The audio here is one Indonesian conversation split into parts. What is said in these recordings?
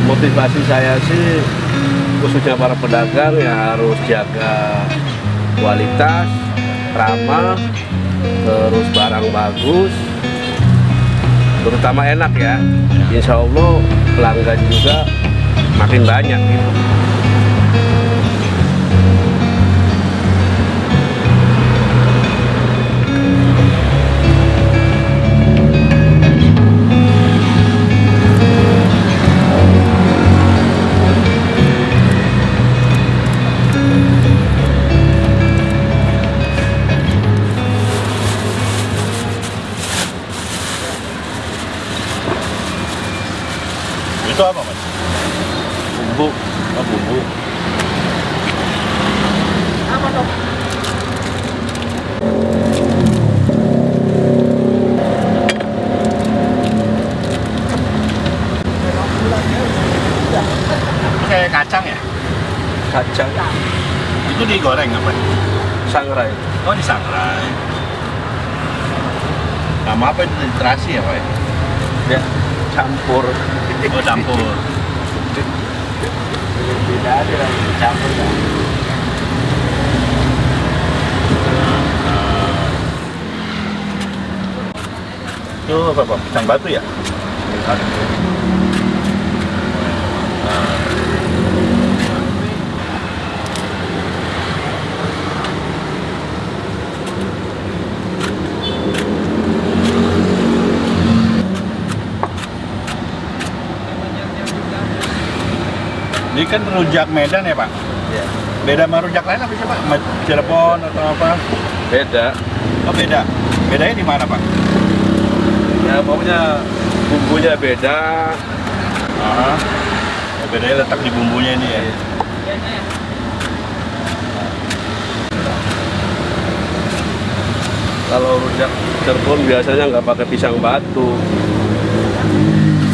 motivasi saya sih khususnya para pedagang ya harus jaga kualitas, ramah, terus barang bagus, terutama enak ya. Insya Allah pelanggan juga makin banyak gitu. Itu apa, Mas? Bumbu. Oh, bumbu. Apa tuh? Itu kayak kacang ya? Kacang Itu digoreng apa? sangrai. Oh, disangrai. Nama apa itu? Terasi ya, Pak? Ya, campur. Oh, campur. Tidak ada campur ya. Itu apa, Pak? Pisang batu ya? Ini kan rujak Medan ya, Pak? Ya. Beda sama rujak lain apa sih, Pak? Sama Cirebon atau apa? Beda. Oh, beda. Bedanya di mana, Pak? Ya pokoknya bumbunya beda. Ah, ya, bedanya letak di bumbunya ini ya. Kalau rujak Cirebon biasanya nggak pakai pisang batu.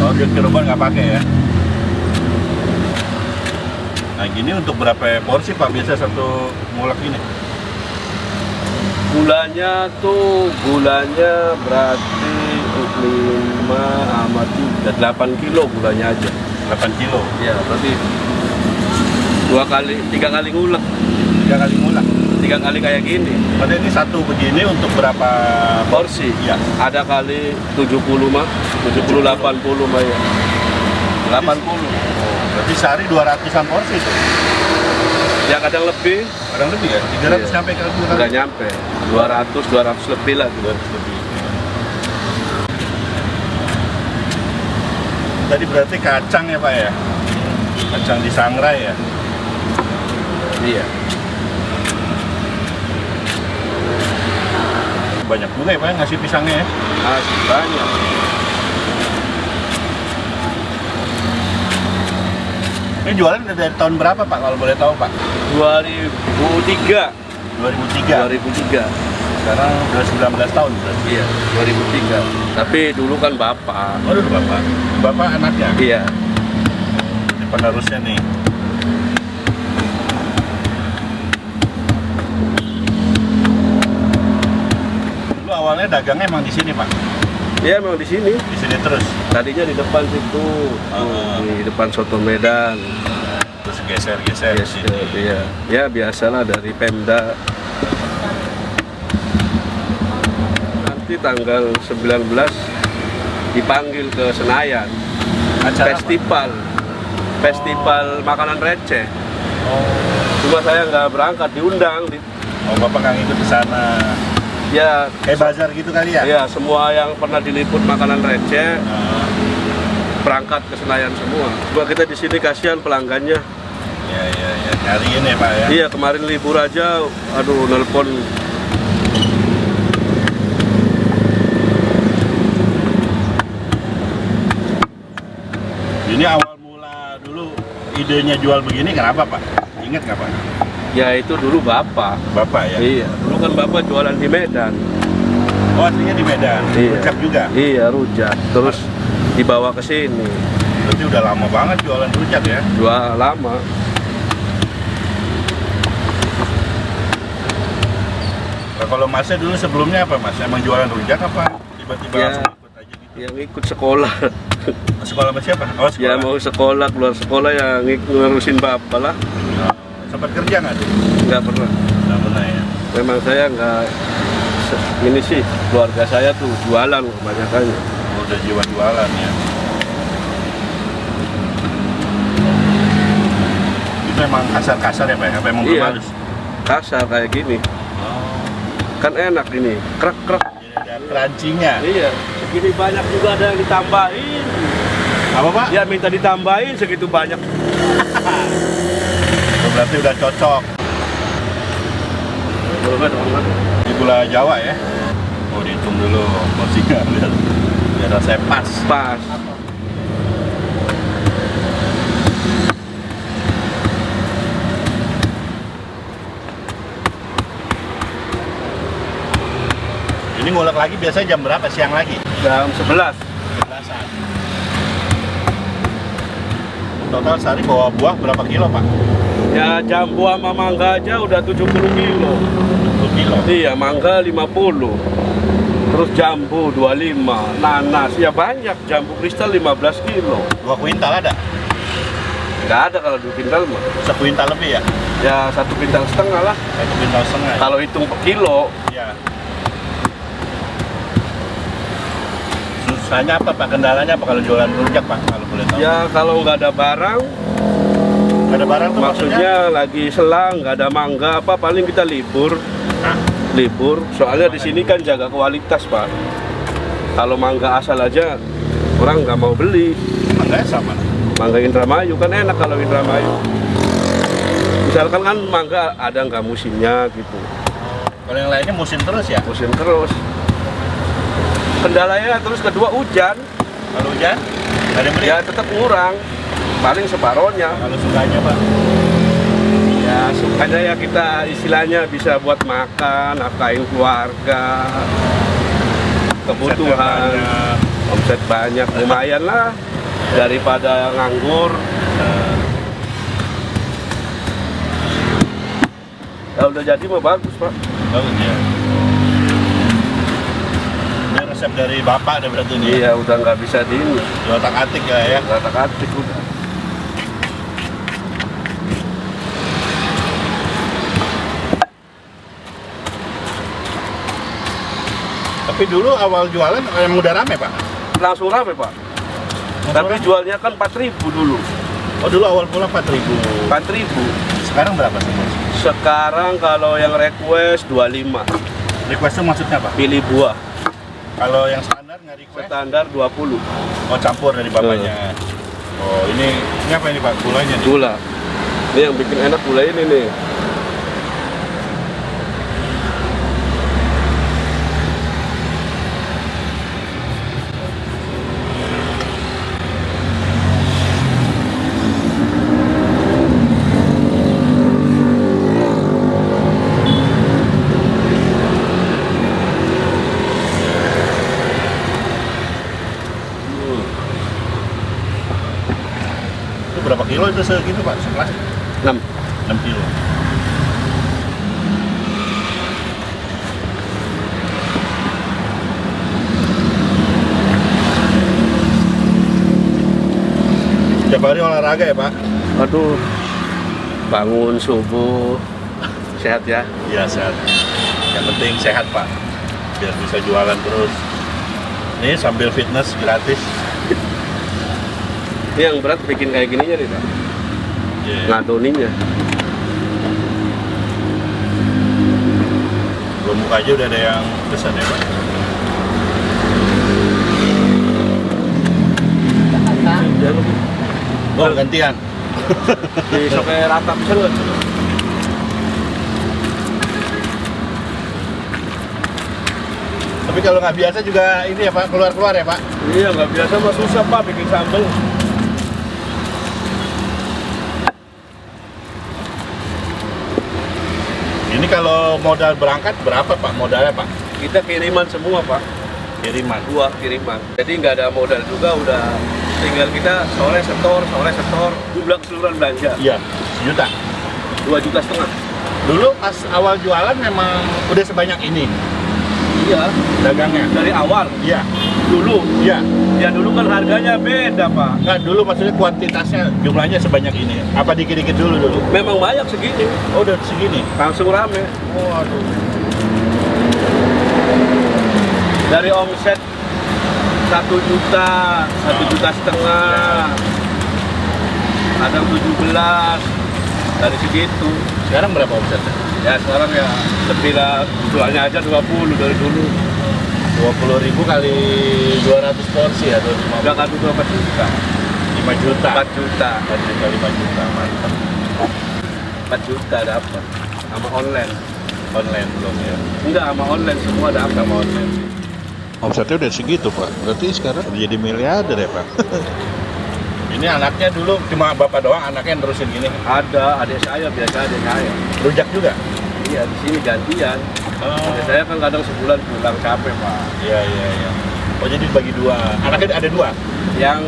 Oh, rujak Cirebon nggak pakai ya? Nah, gini untuk berapa porsi, Pak? Biasa satu ngulek ini? Gulanya berarti 5 sama 8 kilo gulanya aja. 8 kilo. Ya berarti 3 kali ngulek. 3 kali ngulek. 3 kali kayak gini. Berarti ini satu begini untuk berapa Porsi? Ya. Ada kali 70 mah, 70 80 mah ya. 80. Berarti sehari 200-an porsi itu. Ya kadang lebih, Kadang lebih ya? 300 Iya. sampai ke 200. nggak nyampe. 200 lebih lah. 200 lebih. Tadi berarti kacang ya, Pak ya? Kacang disangrai ya? Iya. Banyak juga ya, Pak, yang ngasih pisangnya ya? Masih banyak. Ini jualan dari tahun berapa, Pak, kalau boleh tahu, Pak? 2003. 2003. 2003. Sekarang udah 19 tahun berarti. Iya, 2003. Tapi dulu kan bapak. Oh, dulu Bapak. Bapak anaknya? Iya. Ini penerusnya nih. Dulu awalnya dagangnya emang di sini, Pak? Iya memang di sini. Di sini terus? Tadinya di depan situ, di depan soto Medan. Terus geser-geser di sini. Iya. Ya biasalah dari Pemda. Nanti tanggal 19 dipanggil ke Senayan. Acara Festival makanan receh. Oh. Cuma saya nggak berangkat, diundang. Oh, Bapak nggak ngikut ke sana. Ya, Kayak bazar gitu kali ya? ya semua yang pernah diliput makanan receh Nah, berangkat ke Senayan semua. Cuma kita di sini kasihan pelanggannya. ya, nyariin ya, Pak ya? Iya, kemarin libur aja, aduh nelpon. Ini awal mula dulu idenya jual begini kenapa, Pak? Ingat nggak, Pak? Ya itu dulu bapak. Bapak ya? Iya, dulu kan bapak jualan di Medan. Oh, aslinya di Medan? Iya. Rujak juga? Iya, rujak. Terus dibawa ke sini. Berarti udah lama banget jualan rujak ya? Jual lama. Nah, kalau Masnya dulu sebelumnya apa, Mas? Emang jualan rujak apa? Tiba-tiba Ya. langsung ikut aja gitu? Yang ikut sekolah. Sekolah sama siapa? Oh, Ya sekolah. mau sekolah, keluar sekolah yang ngurusin bapak lah. Oh, sempat kerja nggak tuh? Nggak pernah. Nggak pernah ya. Memang saya nggak, ini sih keluarga saya tuh jualan kebanyakannya. Udah jiwa jualan ya. Itu emang kasar-kasar ya Pak? Apa emang Iya. halus? Kasar kayak gini. Oh. Kan enak ini, krek-krek. Jadi ada crunchy-nya. Iya, segini banyak juga ada yang ditambahin. Apa Pak? Ya minta ditambahin segitu banyak. Oh, berarti udah cocok. Di gula Jawa ya? Oh, dihitung dulu porsinya biar rasanya pas. Pas. Ini ngulek lagi biasanya jam berapa? Siang lagi? Jam 11. 11-an. Total sehari bawa buah berapa kilo Pak? Ya jambu sama mangga aja udah 70 kilo. 20 kilo. Iya, mangga 50. Terus jambu 25, nanas ya banyak, jambu kristal 15 kilo. 2 kuintal ada? Nggak ada kalau 2 kintal mah. 1 kuintal lebih ya? Ya 1 kintal setengah lah. 1 kuintal setengah. Kalau hitung per kilo, Ya. Susahnya apa Pak? Kendalanya apa kalau jualan rujak Pak? Kalau boleh tahu. ya kalau nggak ada barang, Nggak ada barang tuh maksudnya lagi selang, nggak ada mangga apa, paling kita libur. Hah? Libur, soalnya di sini kan jaga kualitas Pak. Kalau mangga asal aja, orang nggak mau beli. Mangganya sama. Mangga Indramayu kan enak kalau Indramayu. Misalkan kan mangga ada nggak musimnya gitu, Kalau yang lainnya musim terus ya? musim terus. Kendalanya terus kedua hujan, Kalau hujan? Nggak ada yang beli? ya tetap ngurang, paling separohnya. Kalau sukanya Pak? Ya sukanya ya kita istilahnya bisa buat makan, nafkahin keluarga, kebutuhan, omset banyak, lumayan lah daripada nganggur. Ya udah jadi mah bagus Pak. Bagus ya. Ini resep dari Bapak ada berarti ini? Iya udah nggak bisa di ini, Di otak-atik ya? kata-katik udah. Tapi dulu awal jualan yang udah rame Pak? Langsung rame Pak. Tapi jualnya kan 4.000 dulu. Oh dulu awal pula 4.000. 4.000. Sekarang berapa sih? Sekarang kalau yang request 25. Requestnya maksudnya apa? Pilih buah. Kalau yang standar nggak request? Standar 20. Oh campur dari bapaknya. Oh ini apa ini Pak? Gulanya nih? Gula. Ini yang bikin enak gula ini nih. Itu berapa kilo itu segitu Pak? Sekelas? 6. 6 kilo. Setiap hari olahraga ya Pak? Aduh. Bangun subuh. Sehat ya. Iya sehat. Yang penting sehat Pak. Biar bisa jualan terus. Ini sambil fitness gratis. Ini yang berat bikin kayak gininya nih Pak. Iya. Ngadoninya. Belum buka aja udah ada yang pesan ya Pak. Oh gantian. Besok kayak rata bisa nggak? Tapi kalau nggak biasa juga ini ya Pak, keluar-keluar ya Pak. Iya nggak biasa mah susah Pak bikin sambal. Ini kalau modal berangkat berapa Pak modalnya Pak? Kita kiriman semua Pak. Kiriman. Dua kiriman. Jadi nggak ada modal juga, udah tinggal kita sore setor, jumlah keseluruhan belanja Iya, 1 juta. 2,5 juta. Dulu pas awal jualan memang udah sebanyak ini Iya, dagangnya. dari awal. Iya. Dulu, Iya. ya dulu kan harganya beda Pak. Nggak, dulu maksudnya kuantitasnya jumlahnya sebanyak ini. Apa dikit-dikit dulu? Memang banyak segini, Oh, udah segini. langsung rame. Waduh. Dari omset 1 juta, 1,5 juta, kadang 17, dari segitu. Sekarang berapa omsetnya? Ya sekarang ya lebih lah, jualnya aja 20 dari dulu. 20.000 kali 200 porsi atau 5 Udah kan 4 juta, 5 juta. 4 juta, 4 juta, 5 juta, mantap. 4 juta dapat. Sama online. Online belum ya? Enggak, sama online semua dapat. Sama online. Omsetnya udah segitu Pak, berarti sekarang udah jadi miliarder ya Pak? Ini anaknya dulu cuma bapak doang, anaknya yang terusin gini. Ada adik saya, biasa adik saya. Rujak juga? Iya, di sini gantian. Oh. Adik saya kan kadang sebulan pulang capek Pak. Iya. Oh jadi bagi dua, anaknya ada dua? Yang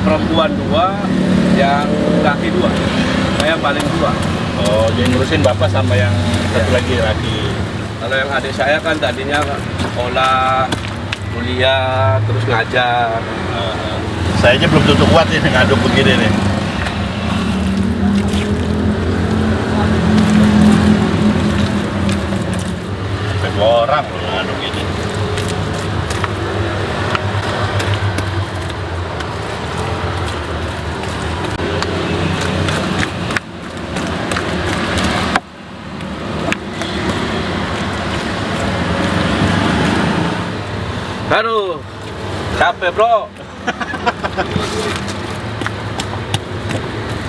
perempuan 2, yang laki 2. Saya paling tua. Oh jadi ngurusin bapak sama yang satu lagi laki. Kalau yang adik saya kan tadinya sekolah, kuliah, terus ngajar. Saya aja belum tentu kuat ini ngaduk begini nih. Sampai 2 orang loh ngaduk ini. Aduh, capek bro.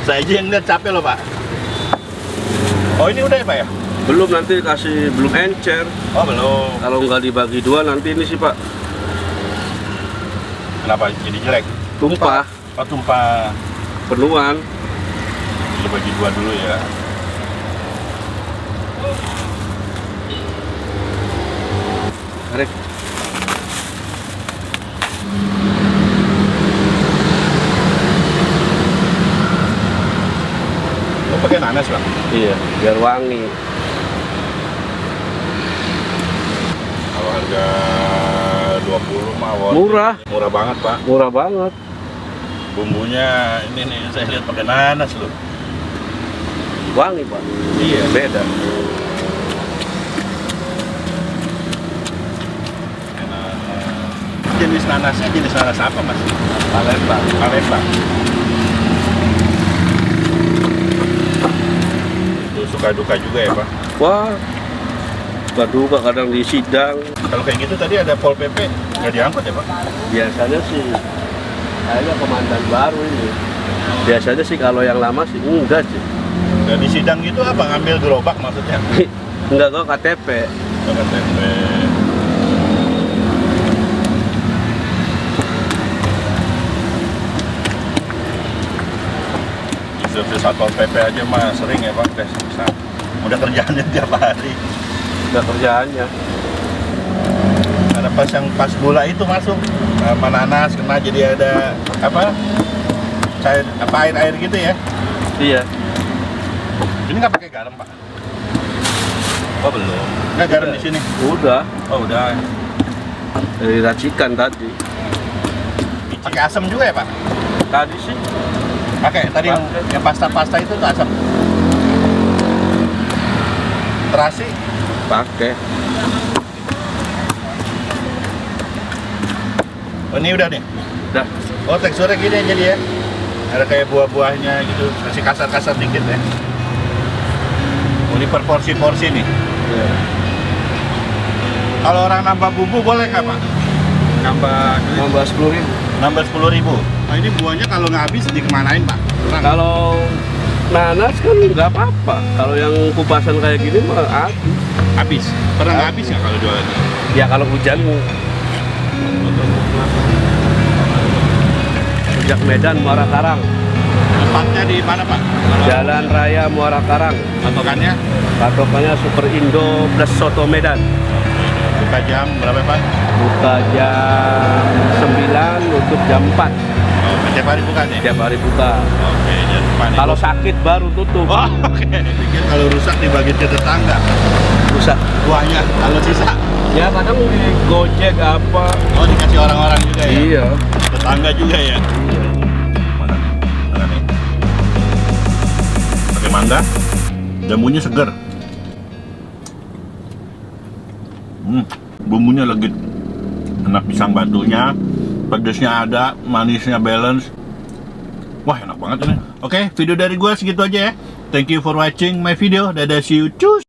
Saya aja yang lihat capek loh Pak. Oh ini udah ya Pak ya? Belum, nanti kasih, belum encer. Oh belum. Kalau nggak dibagi 2 nanti ini sih Pak, Kenapa jadi jelek? tumpah, Oh tumpah. penuhan. Lu bagi 2 dulu ya. Tarik. Oh pakai nanas Pak? Iya, biar wangi. Kalau harga 20 mah Murah. Murah banget Pak. Murah banget. Bumbunya ini nih saya lihat pakai nanas loh. Wangi Pak. Iya. Beda. Jenis nanasnya jenis nanas apa Mas? Palembang. Palembang. Itu suka duka juga ya Pak. Wah, nggak duga kadang di sidang. Kalau kayak gitu tadi ada Pol PP nggak diangkut ya Pak? Biasanya sih, kayaknya komandan baru ini. Biasanya sih kalau yang lama sih enggak sih. Dan di sidang gitu apa ngambil gerobak maksudnya? Enggak kok KTP. Pakai tempe. Instruktur Satpol PP aja mah sering ya Pak, tes bisa. Udah kerjaannya tiap hari. Enggak kerjaannya. Karena pas gula itu masuk sama nanas kena jadi ada apa? Cair apa air gitu ya? Iya. Ini nggak pakai garam Pak? Oh belum. Nggak garam di sini? Udah, Oh udah. dari racikan tadi. Pakai asam juga ya Pak? Tadi sih Pakai tadi yang pasta itu tuh asam. Terasi? pakai. Oh ini udah nih. Udah. Oh teksturnya gini jadi ya. Ada kayak buah-buahnya gitu, masih kasar-kasar dikit ya. Oh ini per porsi-porsi nih. Iya. Kalau orang nambah bumbu boleh nggak Pak? Nambah 10.000. Nambah 10.000. Nah ini buahnya kalau nggak habis dikemanain Pak? Kurang. Kalau nanas kan nggak apa-apa. Kalau yang kupasan kayak gini mah habis. Habis. Pernah nggak habis nggak kalau jualan? Ya kalau hujan, Rujak Medan Muara Karang. Tempatnya di mana Pak? Jalan Raya Muara Karang. Patokannya? Patokannya Super Indo plus Soto Medan. Buka jam berapa Pak? Buka jam 9, tutup jam 4. Oh, setiap hari buka nih? Setiap hari buka. Oke, jam depan. Kalau sakit baru tutup. Oh, oke. Pikir kalau rusak dibagi ke tetangga. Rusak. Buahnya, kalau sisa Ya kadang di Gojek apa. Oh, dikasih orang-orang juga ya? Iya. Tetangga juga ya? Iya. Mana nih? Mana nih? Pakai mangga, jambunya seger. Bumbunya legit. Enak pisang batunya, pedesnya ada, manisnya balance. Wah, enak banget ini. Oke, video dari gua segitu aja ya. Thank you for watching my video. Dadah, see you. Cus!